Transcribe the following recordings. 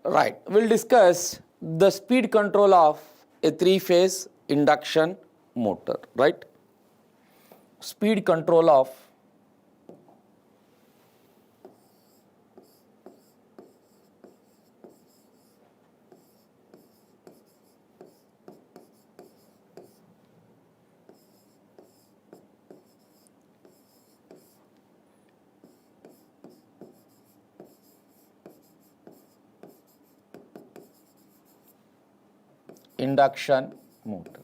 Right, we'll discuss the speed control of a three-phase induction motor, right? Speed control of induction motor,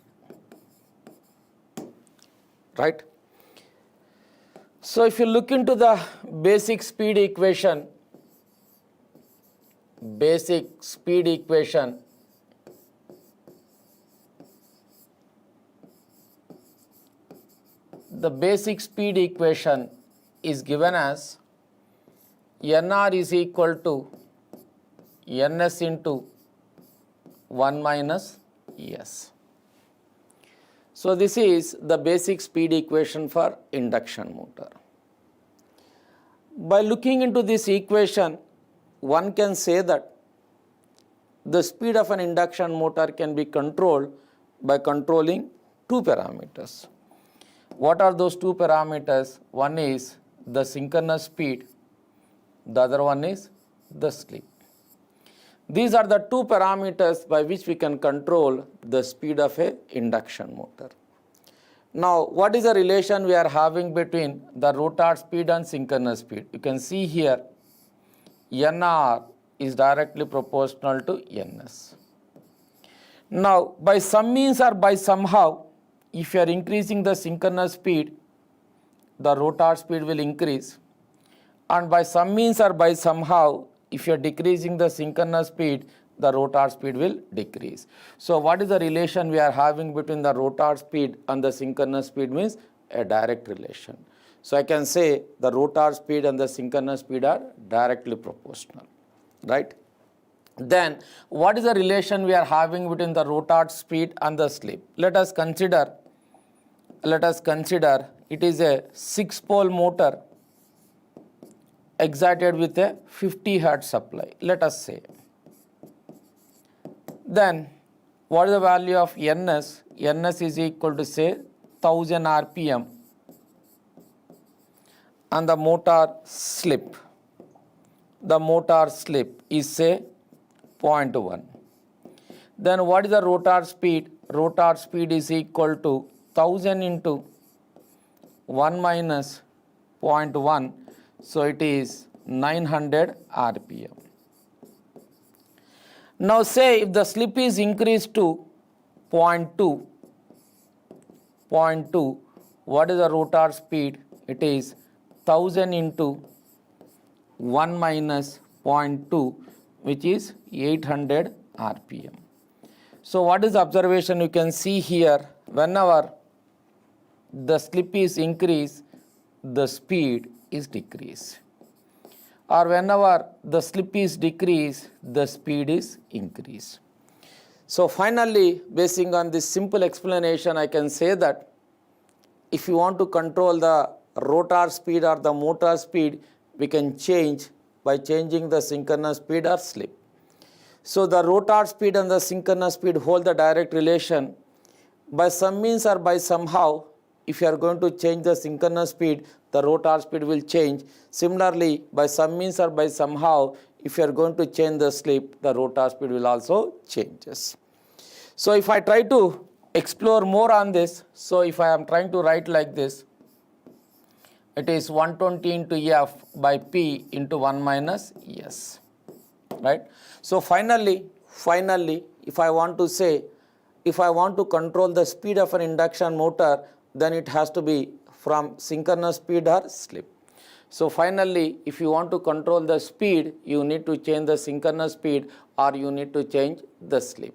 right? So if you look into the basic speed equation, the basic speed equation is given as NR is equal to NS into 1 minus S. So this is the basic speed equation for induction motor. By looking into this equation, one can say that the speed of an induction motor can be controlled by controlling two parameters. What are those two parameters? One is the synchronous speed, the other one is the slip. These are the two parameters by which we can control the speed of a induction motor. Now, what is the relation we are having between the rotor speed and synchronous speed? You can see here, NR is directly proportional to NS. Now, by some means or by somehow, if you are increasing the synchronous speed, the rotor speed will increase. And by some means or by somehow, if you are decreasing the synchronous speed, the rotor speed will decrease. So what is the relation we are having between the rotor speed and the synchronous speed? Means a direct relation. So I can say the rotor speed and the synchronous speed are directly proportional, right? Then what is the relation we are having between the rotor speed and the slip? Let us consider it is a 6-pole motor excited with a 50 hertz supply, let us say. Then what is the value of NS? NS is equal to say 1000 RPM, and the motor slip is say 0.1. Then what is the rotor speed? Rotor speed is equal to 1000 into 1 minus 0.1, so it is 900 RPM. Now say if the slip is increased to 0.2, what is the rotor speed? It is 1000 into 1 minus 0.2, which is 800 RPM. So what is the observation? You can see here, whenever the slip is increased, the speed is decreased. Or whenever the slip is decreased, the speed is increased. So finally, basing on this simple explanation, I can say that if you want to control the rotor speed or the motor speed, we can change by changing the synchronous speed or slip. So the rotor speed and the synchronous speed hold the direct relation. By some means or by somehow, if you are going to change the synchronous speed, the rotor speed will change. Similarly, by some means or by somehow, if you are going to change the slip, the rotor speed will also changes. So if I try to explore more on this, so if I am trying to write like this, it is 120 into F by P into 1 minus S, right? So finally, if I want to control the speed of an induction motor, then it has to be from synchronous speed or slip. So finally, if you want to control the speed, you need to change the synchronous speed or you need to change the slip.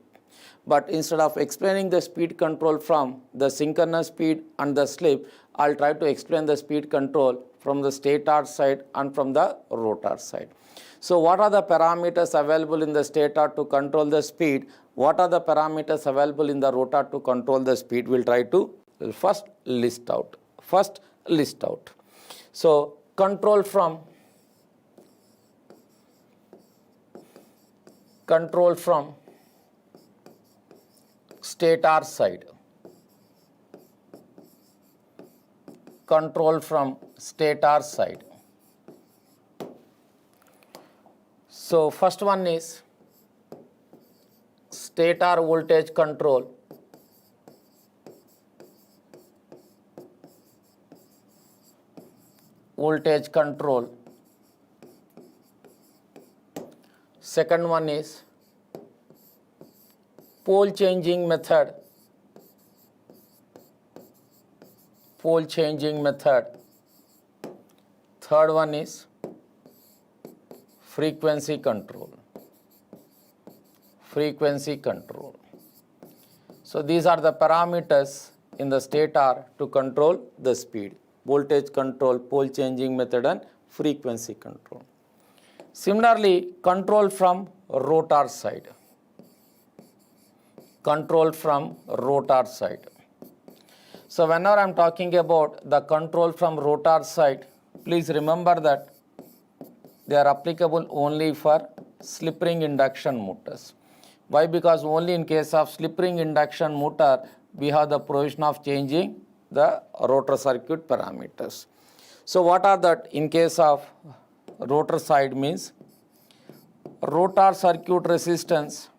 But instead of explaining the speed control from the synchronous speed and the slip, I'll try to explain the speed control from the stator side and from the rotor side. So what are the parameters available in the stator to control the speed? What are the parameters available in the rotor to control the speed? We'll try to first list out. So control from control from stator side. Control from stator side. So first one is stator voltage control. Voltage control. Second one is pole changing method. Pole changing method. Third one is frequency control. Frequency control. So these are the parameters in the stator to control the speed. Voltage control, pole changing method and frequency control. Similarly, control from rotor side. Control from rotor side. So whenever I am talking about the control from rotor side, please remember that they are applicable only for slip ring induction motors. Why? Because only in case of slip ring induction motor we have the provision of changing the rotor circuit parameters. So what are that in case of rotor side means rotor circuit resistance,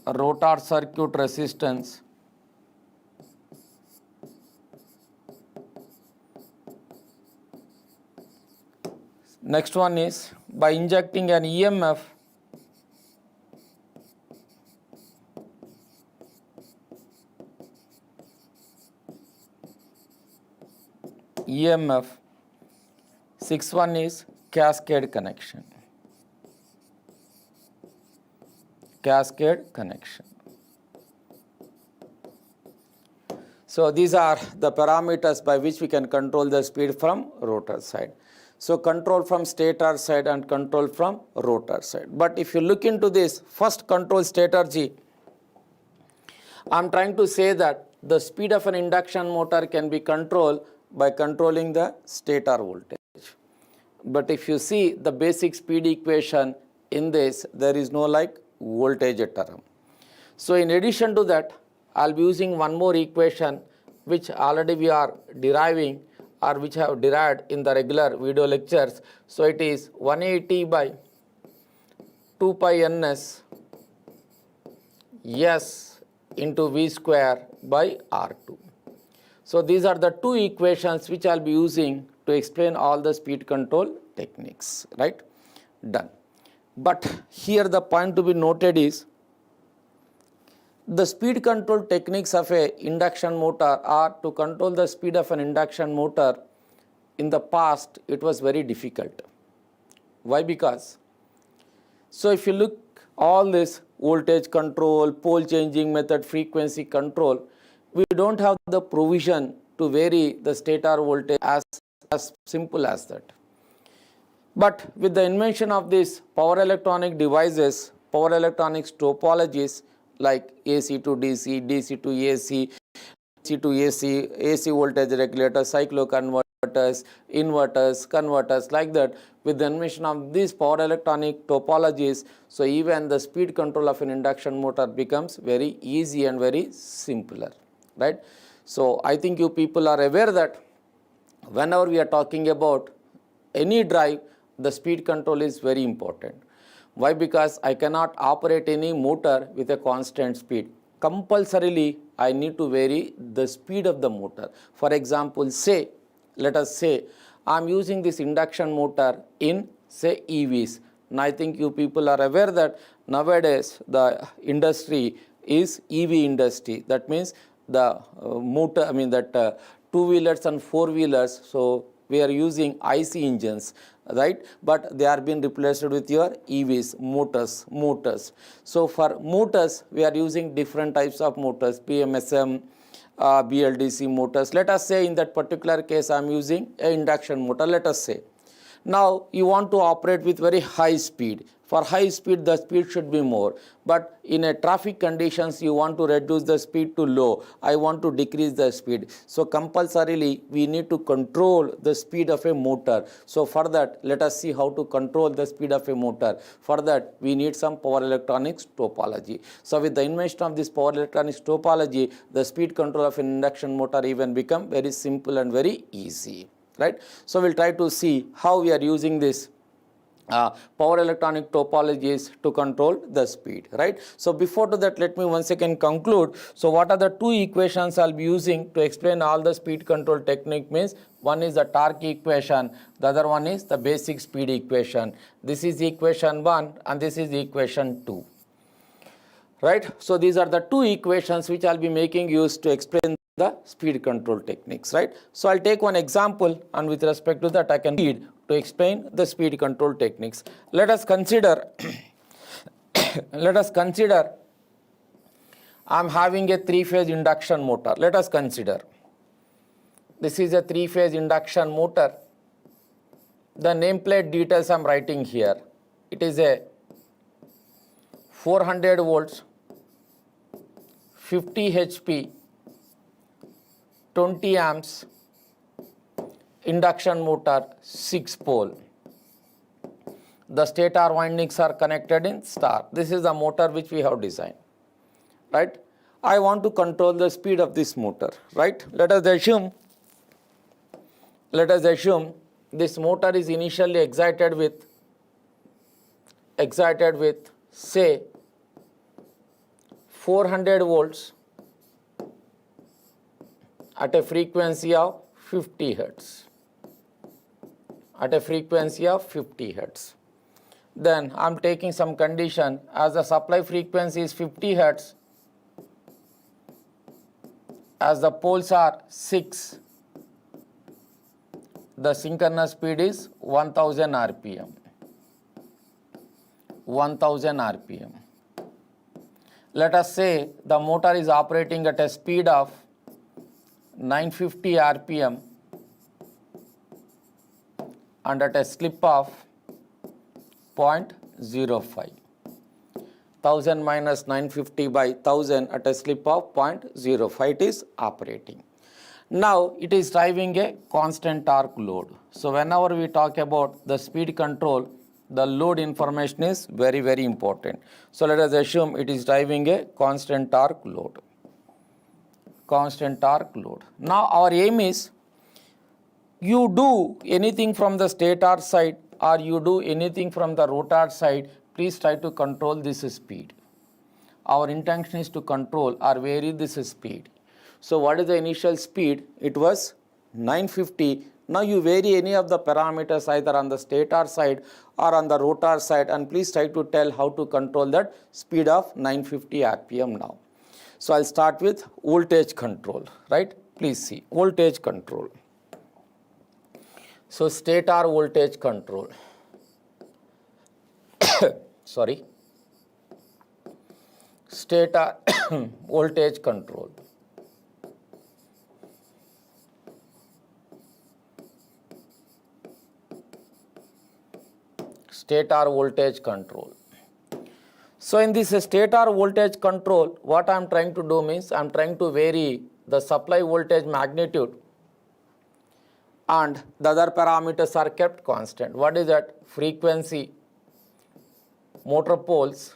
rotor circuit resistance, next one is by injecting an EMF, sixth one is cascade connection. Cascade connection. So these are the parameters by which we can control the speed from rotor side. So control from stator side and control from rotor side. But if you look into this first control strategy, I am trying to say that the speed of an induction motor can be controlled by controlling the stator voltage. But if you see the basic speed equation in this, there is no like voltage term. So in addition to that, I will be using one more equation which already we are deriving or which I have derived in the regular video lectures. So it is 180 by 2 pi ns S into V square by R2. So these are the two equations which I will be using to explain all the speed control techniques, right? Done. But here the point to be noted is the speed control techniques of a induction motor or to control the speed of an induction motor in the past it was very difficult. Why? Because so if you look all this voltage control, pole changing method, frequency control, we don't have the provision to vary the stator voltage as simple as that. But with the invention of these power electronic devices, power electronics topologies like AC to DC, DC to AC, AC to AC, AC voltage regulator, cycloconverters, inverters, converters, like that, with the invention of these power electronic topologies, so even the speed control of an induction motor becomes very easy and very simpler, right? So I think you people are aware that whenever we are talking about any drive, the speed control is very important. Why? Because I cannot operate any motor with a constant speed. Compulsorily, I need to vary the speed of the motor. For example, let us say, I am using this induction motor in say EVs. Now I think you people are aware that nowadays the industry is EV industry. That means the two-wheelers and four-wheelers, so we are using IC engines, right? But they are being replaced with your EVs, motors. So for motors, we are using different types of motors, PMSM, BLDC motors. Let us say in that particular case, I am using an induction motor, let us say. Now you want to operate with very high speed. For high speed, the speed should be more. But in a traffic conditions, you want to reduce the speed to low. I want to decrease the speed. So compulsorily, we need to control the speed of a motor. So for that, let us see how to control the speed of a motor. For that, we need some power electronics topology. So with the invention of this power electronics topology, the speed control of an induction motor even become very simple and very easy. Right? So we'll try to see how we are using this power electronic topologies to control the speed, right? So before to that, let me once again conclude. So what are the two equations I'll be using to explain all the speed control technique means? One is the torque equation, the other one is the basic speed equation. This is equation 1 and this is equation 2. Right? So these are the two equations which I'll be making use to explain the speed control techniques, right? So I'll take one example, and with respect to that I can read to explain the speed control techniques. Let us consider I'm having a 3-phase induction motor. Let us consider this is a 3-phase induction motor. The nameplate details I'm writing here. It is a 400 volts, 50 HP, 20 amps induction motor, 6 pole. The stator windings are connected in star. This is the motor which we have designed, right? I want to control the speed of this motor, right? Let us assume this motor is initially excited with say 400 volts at a frequency of 50 hertz. Then I am taking some condition as the supply frequency is 50 hertz, as the poles are 6, the synchronous speed is 1000 RPM. Let us say the motor is operating at a speed of 950 RPM and at a slip of 0.05. 1000 minus 950 by 1000 at a slip of 0.05. It is operating. Now it is driving a constant torque load. So whenever we talk about the speed control, the load information is very, very important. So let us assume it is driving a constant torque load. Now our aim is you do anything from the stator side or you do anything from the rotor side, please try to control this speed. Our intention is to control or vary this speed. So what is the initial speed? It was 950. Now you vary any of the parameters either on the stator side or on the rotor side, and please try to tell how to control that speed of 950 RPM now. So I'll start with voltage control, right? Please see voltage control. So stator voltage control. Sorry. Stator voltage control. Stator voltage control. So in this stator voltage control, what I am trying to do means I am trying to vary the supply voltage magnitude and the other parameters are kept constant. What is that? Frequency, motor poles,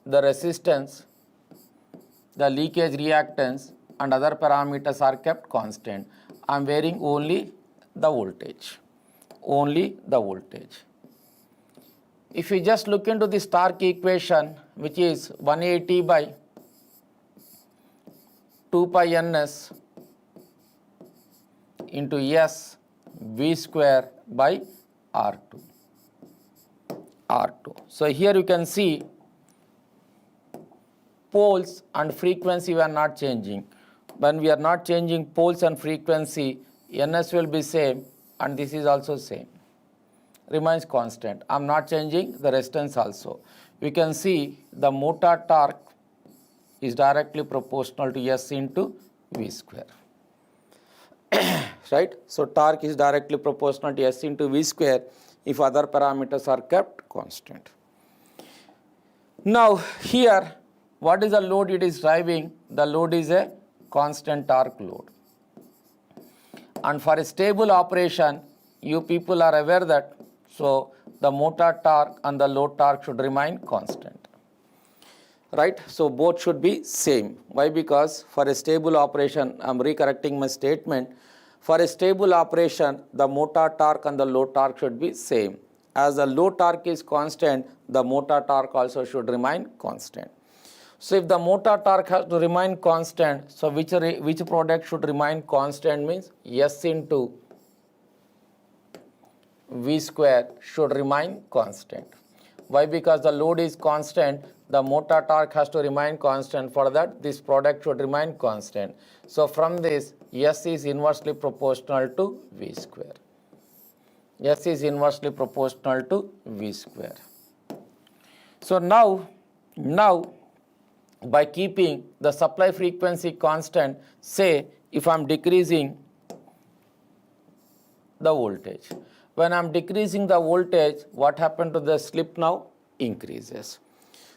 the resistance, the leakage reactance, and other parameters are kept constant. I am varying only the voltage. If you just look into this torque equation, which is 180 by 2 pi ns into S V square by R2. So here you can see poles and frequency we are not changing. When we are not changing poles and frequency, Ns will be same and this is also same. Remains constant. I am not changing the resistance also. We can see the motor torque is directly proportional to S into V square. right? So torque is directly proportional to S into V square if other parameters are kept constant. Now here, what is the load it is driving? The load is a constant torque load. And for a stable operation, you people are aware that, so the motor torque and the load torque should remain constant, right? So both should be same. Why? Because for a stable operation, I am recorrecting my statement. For a stable operation, the motor torque and the load torque should be same. As the load torque is constant, the motor torque also should remain constant. So if the motor torque has to remain constant, so which product should remain constant means S into V square should remain constant. Why? Because the load is constant, the motor torque has to remain constant. For that, this product should remain constant. So from this, S is inversely proportional to V square. S is inversely proportional to V square. So now by keeping the supply frequency constant, say if I am decreasing the voltage. When I am decreasing the voltage, what happened to the slip now? Increases.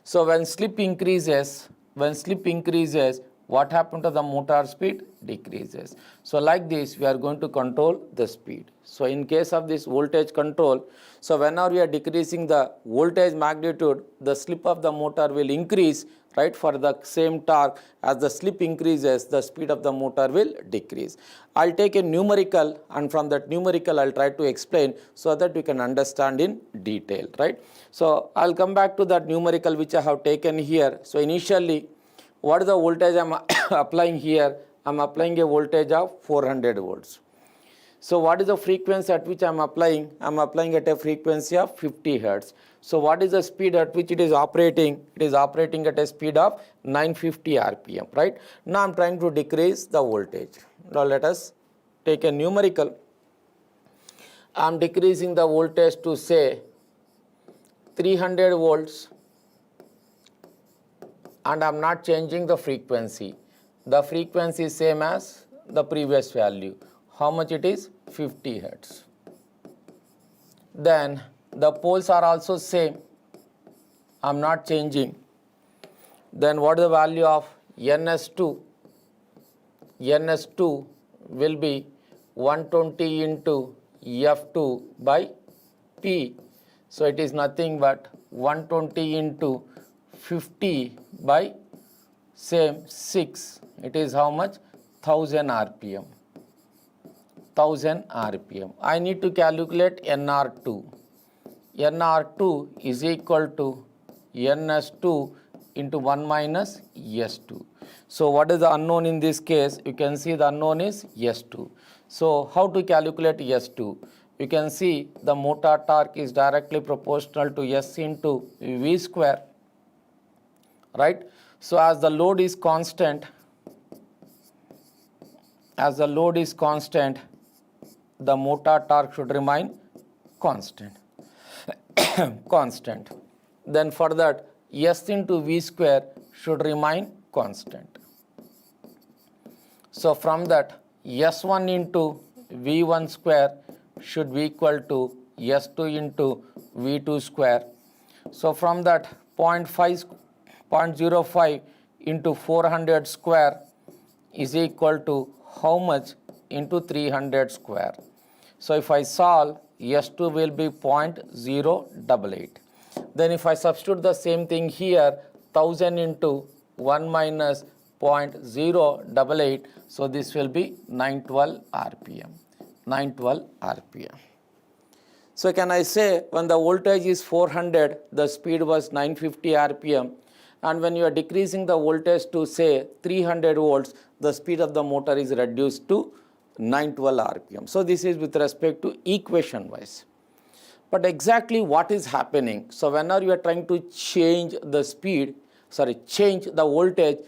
So when slip increases, what happened to the motor speed? Decreases. So like this, we are going to control the speed. So in case of this voltage control, so whenever we are decreasing the voltage magnitude, the slip of the motor will increase, right? For the same torque, as the slip increases, the speed of the motor will decrease. I'll take a numerical, and from that numerical I'll try to explain so that we can understand in detail, right? So I'll come back to that numerical which I have taken here. So initially, what is the voltage I'm applying here? I'm applying a voltage of 400 volts. So what is the frequency at which I'm applying? I'm applying at a frequency of 50 hertz. So what is the speed at which it is operating? It is operating at a speed of 950 RPM, right? Now I'm trying to decrease the voltage. Now let us take a numerical. I'm decreasing the voltage to say 300 volts, and I'm not changing the frequency. The frequency is same as the previous value. How much it is? 50 hertz. Then the poles are also same. I'm not changing. Then what is the value of NS2? NS2 will be 120 into F2 by P. So it is nothing but 120 into 50 by same 6. It is how much? 1000 RPM. 1000 RPM. I need to calculate NR2. NR2 is equal to NS2 into 1 minus S2. So what is the unknown in this case? You can see the unknown is S2. So how to calculate S2? You can see the motor torque is directly proportional to S into V square, right? So as the load is constant, the motor torque should remain constant. Constant. Then for that, S into V square should remain constant. So from that, S1 into V1 square should be equal to S2 into V2 square. So from that, 0.05 into 400 square is equal to how much into 300 square. So if I solve, S2 will be 0.088. Then if I substitute the same thing here, 1000 into 1 minus 0.088, so this will be 912 RPM. 912 RPM. So can I say when the voltage is 400, the speed was 950 RPM, and when you are decreasing the voltage to say 300 volts, the speed of the motor is reduced to 912 RPM. So this is with respect to equation wise. But exactly what is happening? So whenever you are trying to change the voltage,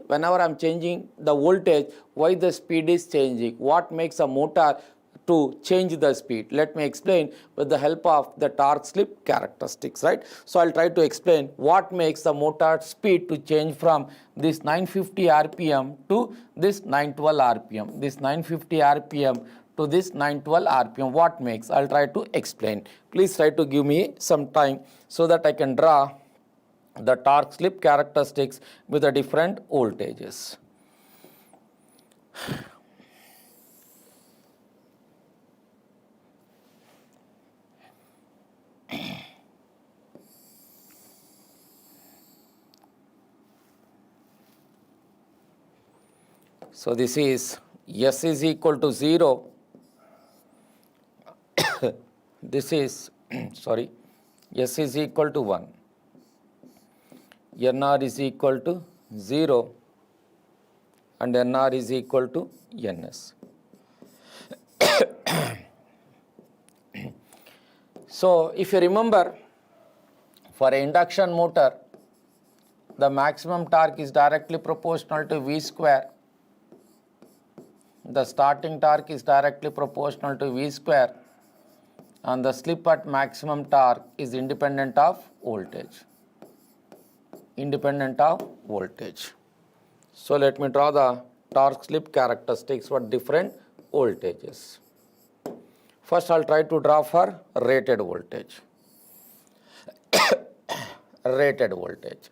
whenever I'm changing the voltage, why the speed is changing? What makes a motor to change the speed. Let me explain with the help of the torque slip characteristics, right? So I'll try to explain what makes the motor speed to change from this 950 rpm to this 912 rpm. This 950 rpm to this 912 rpm. What makes? I'll try to explain. Please try to give me some time so that I can draw the torque slip characteristics with the different voltages. So this is S is equal to 0. This is sorry, S is equal to 1. NR is equal to 0 and NR is equal to NS. So if you remember, for an induction motor, the maximum torque is directly proportional to V square. The starting torque is directly proportional to V square, and the slip at maximum torque is independent of voltage. Independent of voltage. So let me draw the torque slip characteristics for different voltages. First I'll try to draw for rated voltage. Rated voltage.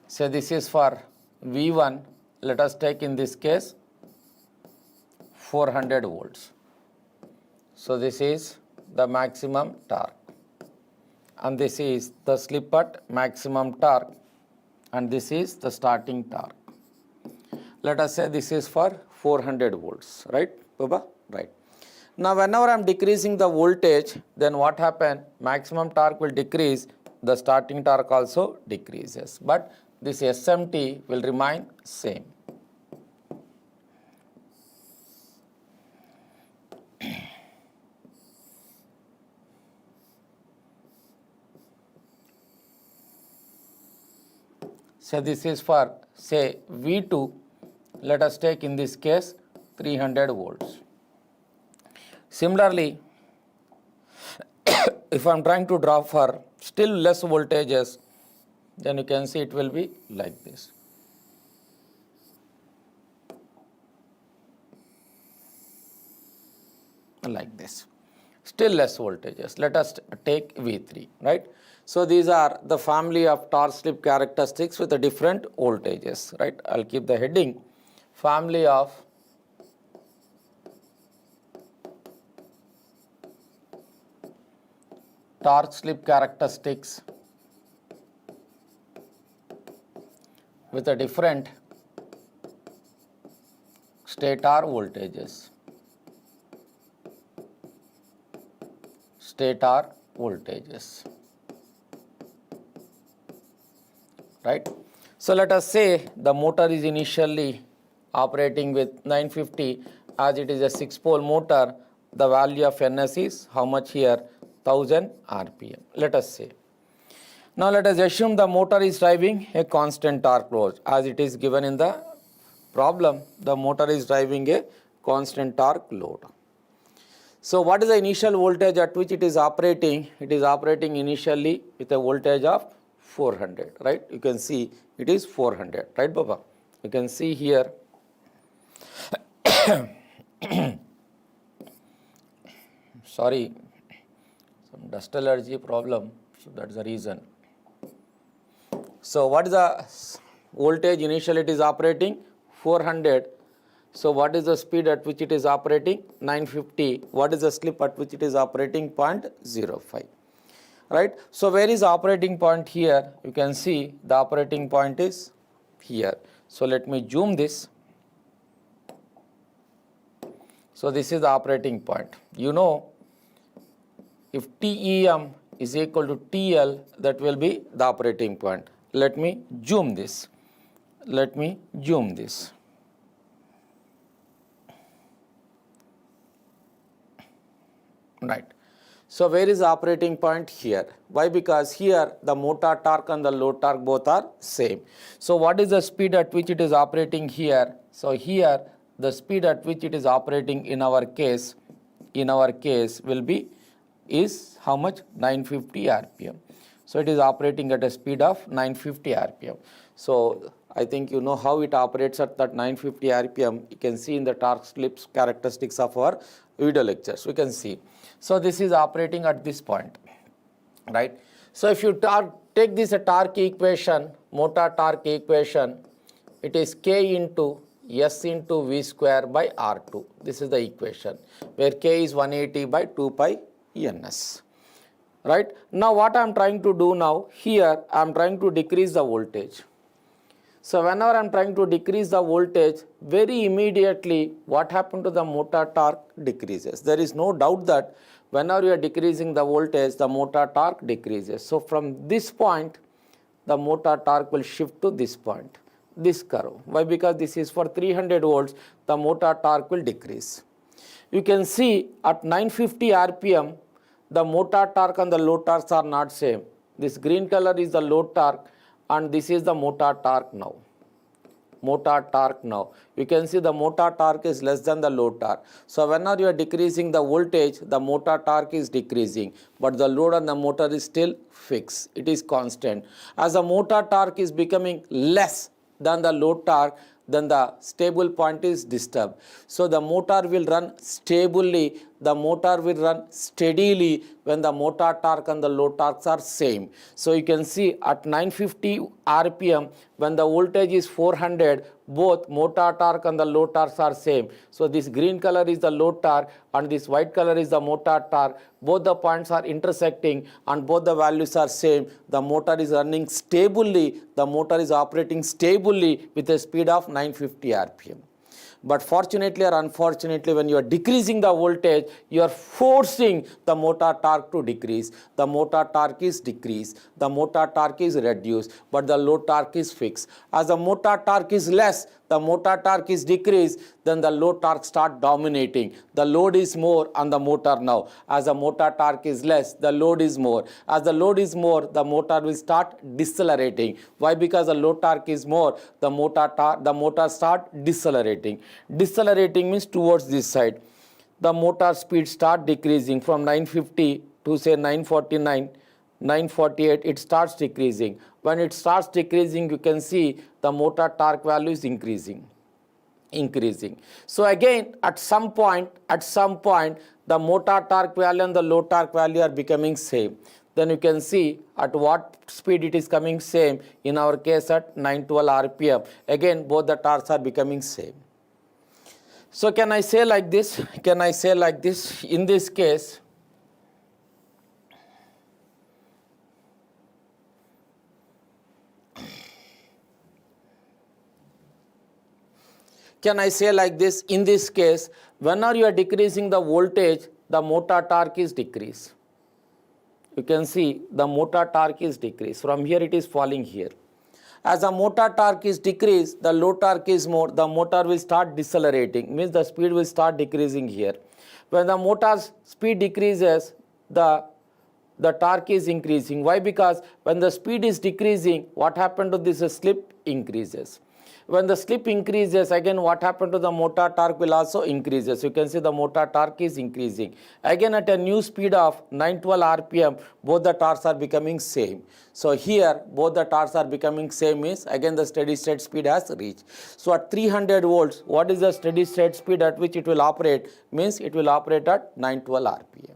So this is for V1. Let us take in this case 400 volts. So this is the maximum torque, and this is the slip at maximum torque, and this is the starting torque. Let us say this is for 400 volts, right, Baba? Right. Now whenever I am decreasing the voltage, then what happen? Maximum torque will decrease, the starting torque also decreases, but this SMT will remain same. So this is for, say, V2, let us take in this case 300 volts. Similarly, if I am trying to draw for still less voltages, then you can see it will be like this. Like this. Still less voltages. Let us take V3, right? So these are the family of torque slip characteristics with the different voltages, right? I'll keep the heading family of torque slip characteristics with the different stator voltages. Stator voltages. Right. So let us say the motor is initially operating with 950, as it is a 6-pole motor, the value of NS is how much here? 1000 rpm. Let us say. Now let us assume the motor is driving a constant torque load, as it is given in the problem. The motor is driving a constant torque load. So what is the initial voltage at which it is operating? It is operating initially with a voltage of 400, right? You can see it is 400, right, Baba? You can see here. Sorry, some dust allergy problem, so that's the reason. So what is the voltage initially it is operating? 400. So what is the speed at which it is operating? 950. What is the slip at which it is operating? 0.05. Right. So where is the operating point here? You can see the operating point is here. So let me zoom this. So this is the operating point. You know, if TEM is equal to TL, that will be the operating point. Let me zoom this. Let me zoom this. Right. So where is the operating point? Here. Why? Because here the motor torque and the load torque both are same. So what is the speed at which it is operating here? So here the speed at which it is operating in our case will be is how much? 950 rpm. So it is operating at a speed of 950 rpm. So I think you know how it operates at that 950 rpm. You can see in the torque slips characteristics of our video lectures. We can see. So this is operating at this point, right? So if you take this torque equation, motor torque equation, it is K into S into V square by R2. This is the equation where K is 180 by 2 pi Ns. Right? Now what I am trying to do now, here I am trying to decrease the voltage. So whenever I am trying to decrease the voltage, very immediately what happened to the motor torque decreases. There is no doubt that whenever you are decreasing the voltage, the motor torque decreases. So from this point, the motor torque will shift to this point, this curve. Why? Because this is for 300 volts, the motor torque will decrease. You can see at 950 rpm, the motor torque and the load torques are not same. This green color is the load torque and this is the motor torque now. Motor torque now. You can see the motor torque is less than the load torque. So whenever you are decreasing the voltage, the motor torque is decreasing, but the load on the motor is still fixed. It is constant. As the motor torque is becoming less than the load torque, then the stable point is disturbed. So the motor will run stably, the motor will run steadily when the motor torque and the load torques are same. So you can see at 950 rpm, when the voltage is 400, both motor torque and the load torques are same. So this green color is the load torque and this white color is the motor torque. Both the points are intersecting and both the values are same. The motor is running stably, the motor is operating stably with a speed of 950 rpm. But fortunately or unfortunately, when you are decreasing the voltage, you are forcing the motor torque to decrease. The motor torque is decreased, the motor torque is reduced, but the load torque is fixed. As the motor torque is less, the motor torque is decreased, then the load torque start dominating. The load is more on the motor now. As the motor torque is less, the load is more. As the load is more, the motor will start decelerating. Why? Because the load torque is more, the motor start decelerating. Decelerating means towards this side. The motor speed start decreasing from 950 to say 949. 948, it starts decreasing. When it starts decreasing, you can see the motor torque value is increasing. So again, at some point, the motor torque value and the load torque value are becoming same. Then you can see at what speed it is coming same. In our case at 912 rpm. Again, both the torques are becoming same. So can I say like this? In this case, in this case, whenever you are decreasing the voltage, the motor torque is decreased. You can see the motor torque is decreased. From here it is falling here. As the motor torque is decreased, the load torque is more, the motor will start decelerating, means the speed will start decreasing here. When the motor's speed decreases, the torque is increasing. Why? Because when the speed is decreasing, what happened to this slip increases. When the slip increases, again what happened to the motor torque will also increases. You can see the motor torque is increasing. Again at a new speed of 912 rpm, both the torques are becoming same. So here both the torques are becoming same means again the steady state speed has reached. So at 300 volts, what is the steady state speed at which it will operate? Means it will operate at 912 rpm.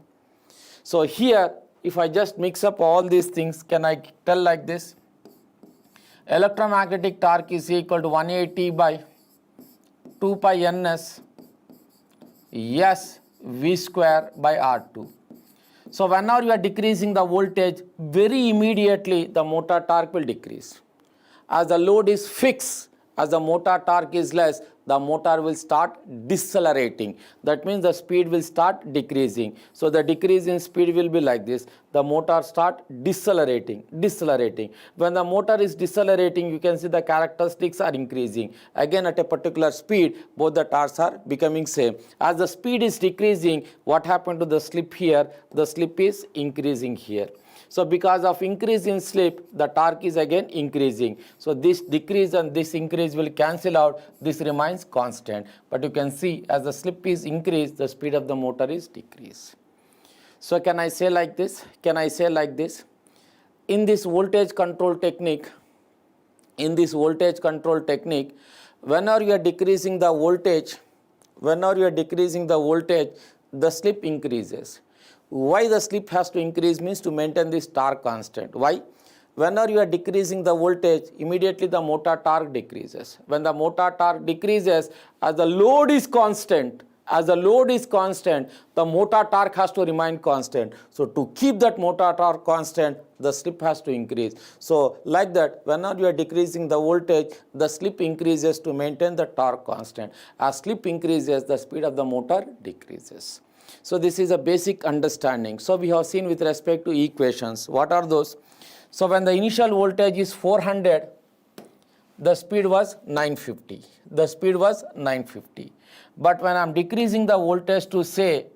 So here if I just mix up all these things, can I tell like this? Electromagnetic torque is equal to 180 by 2 pi ns S V square by R2. So whenever you are decreasing the voltage, very immediately the motor torque will decrease. As the load is fixed, as the motor torque is less, the motor will start decelerating. That means the speed will start decreasing. So the decrease in speed will be like this. The motor start decelerating. When the motor is decelerating, you can see the characteristics are increasing. Again, at a particular speed, both the torques are becoming same. As the speed is decreasing, what happened to the slip here? The slip is increasing here. So because of increase in slip, the torque is again increasing. So this decrease and this increase will cancel out. This remains constant. But you can see as the slip is increased, the speed of the motor is decreased. So can I say like this? In this voltage control technique, whenever you are decreasing the voltage, the slip increases. Why the slip has to increase means to maintain this torque constant. Why? Whenever you are decreasing the voltage, immediately the motor torque decreases. When the motor torque decreases, as the load is constant, the motor torque has to remain constant. So to keep that motor torque constant, the slip has to increase. So like that, whenever you are decreasing the voltage, the slip increases to maintain the torque constant. As slip increases, the speed of the motor decreases. So this is a basic understanding. So we have seen with respect to equations. What are those? So when the initial voltage is 400, the speed was 950. But when I am decreasing the voltage to say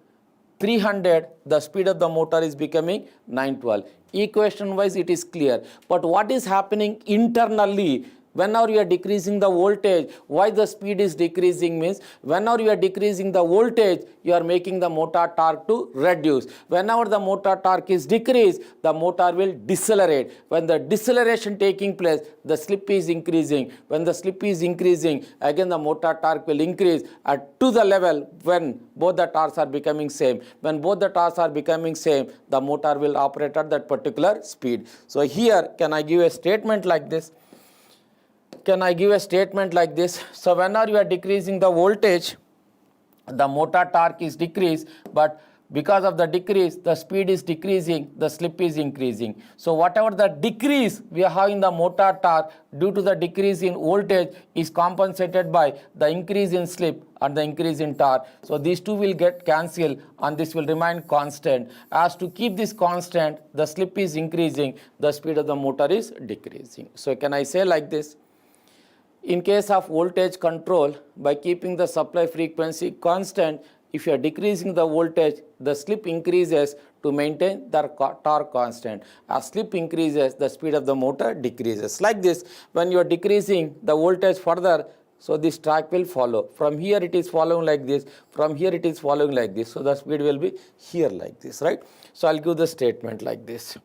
300, the speed of the motor is becoming 912. Equation wise it is clear. But what is happening internally? Whenever you are decreasing the voltage, why the speed is decreasing means whenever you are decreasing the voltage, you are making the motor torque to reduce. Whenever the motor torque is decreased, the motor will decelerate. When the deceleration taking place, the slip is increasing. When the slip is increasing, again the motor torque will increase to the level when both the torques are becoming same. When both the torques are becoming same, the motor will operate at that particular speed. So here, can I give a statement like this? So whenever you are decreasing the voltage, the motor torque is decreased, but because of the decrease, the speed is decreasing, the slip is increasing. So whatever the decrease we are having the motor torque due to the decrease in voltage is compensated by the increase in slip and the increase in torque. So these two will get cancelled and this will remain constant. As to keep this constant, the slip is increasing, the speed of the motor is decreasing. So can I say like this? In case of voltage control, by keeping the supply frequency constant, if you are decreasing the voltage, the slip increases to maintain the torque constant. As slip increases, the speed of the motor decreases. Like this, when you are decreasing the voltage further, so this track will follow. From here it is following like this, from here it is following like this. So the speed will be here like this, right? So I'll give the statement like this.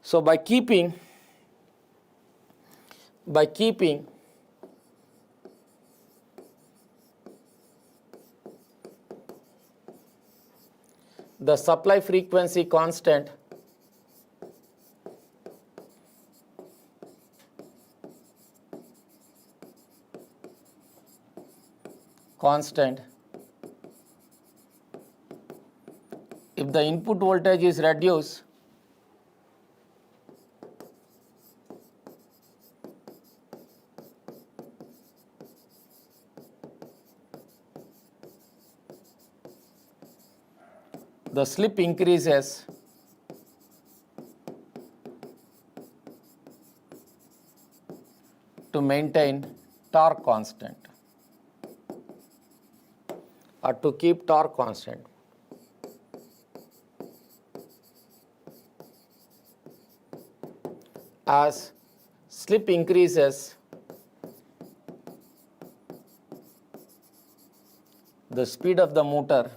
So by keeping the supply frequency constant if the input voltage is reduced, the slip increases to maintain torque constant or to keep torque constant. As slip increases, the speed of the motor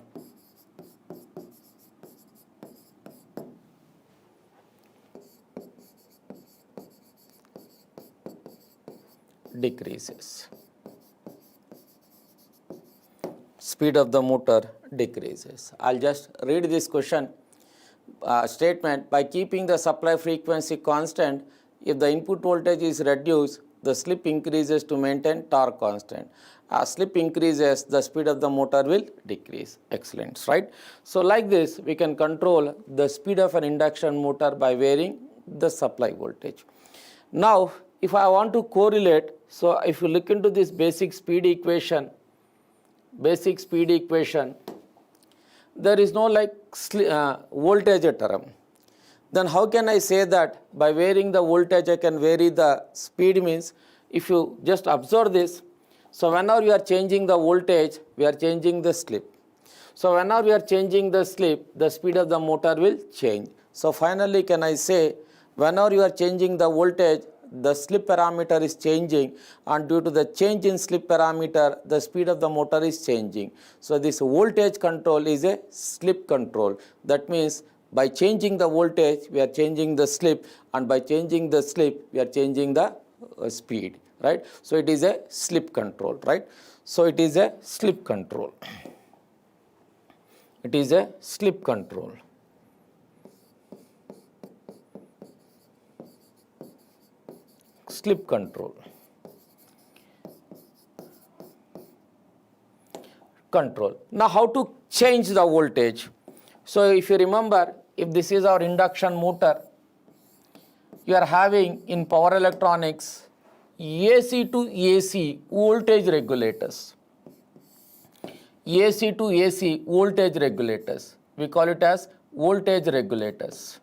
decreases. Speed of the motor decreases. I'll just read this question statement. By keeping the supply frequency constant, if the input voltage is reduced, the slip increases to maintain torque constant. As slip increases, the speed of the motor will decrease. Excellent, right? So like this, we can control the speed of an induction motor by varying the supply voltage. Now, if I want to correlate, so if you look into this basic speed equation, there is no like voltage term. Then how can I say that by varying the voltage I can vary the speed? Means if you just observe this, so whenever we are changing the voltage, we are changing the slip. So whenever we are changing the slip, the speed of the motor will change. So finally can I say, whenever you are changing the voltage, the slip parameter is changing, and due to the change in slip parameter, the speed of the motor is changing. So this voltage control is a slip control. That means by changing the voltage, we are changing the slip, and by changing the slip, we are changing the speed, right? So it is a slip control, right? So it is a slip control. It is a slip control. Slip control. Now how to change the voltage? So if you remember, if this is our induction motor, you are having in power electronics AC to AC voltage regulators. AC to AC voltage regulators. We call it as voltage regulators.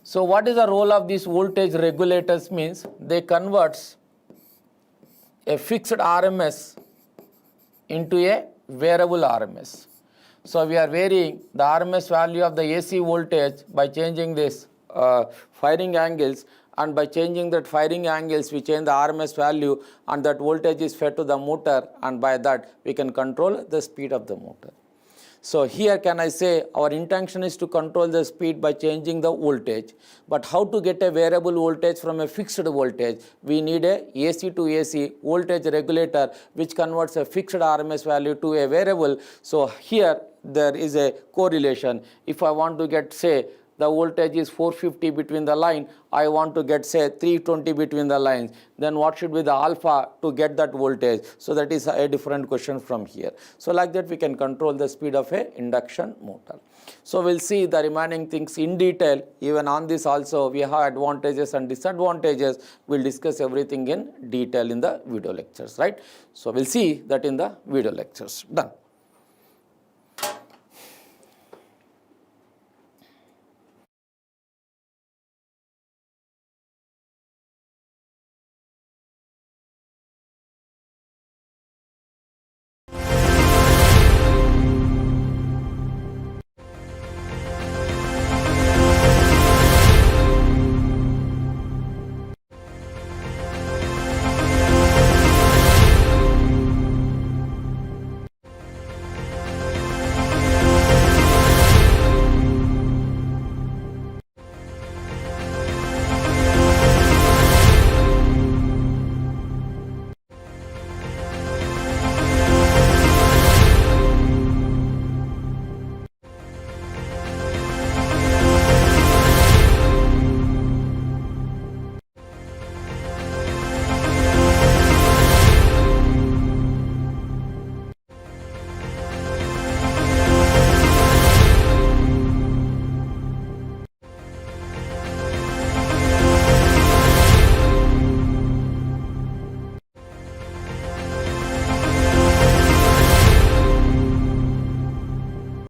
So what is the role of these voltage regulators? Means they converts a fixed RMS into a variable RMS. So we are varying the RMS value of the AC voltage by changing this firing angles, and by changing that firing angles we change the RMS value, and that voltage is fed to the motor, and by that we can control the speed of the motor. So here can I say our intention is to control the speed by changing the voltage. But how to get a variable voltage from a fixed voltage? We need a AC to AC voltage regulator which converts a fixed RMS value to a variable. So here there is a correlation. If I want to get, say, the voltage is 450 between the line, I want to get, say, 320 between the lines, then what should be the alpha to get that voltage? So that is a different question from here. So like that we can control the speed of a induction motor. So we'll see the remaining things in detail. Even on this also we have advantages and disadvantages. We'll discuss everything in detail in the video lectures, right? So we'll see that in the video lectures. Done.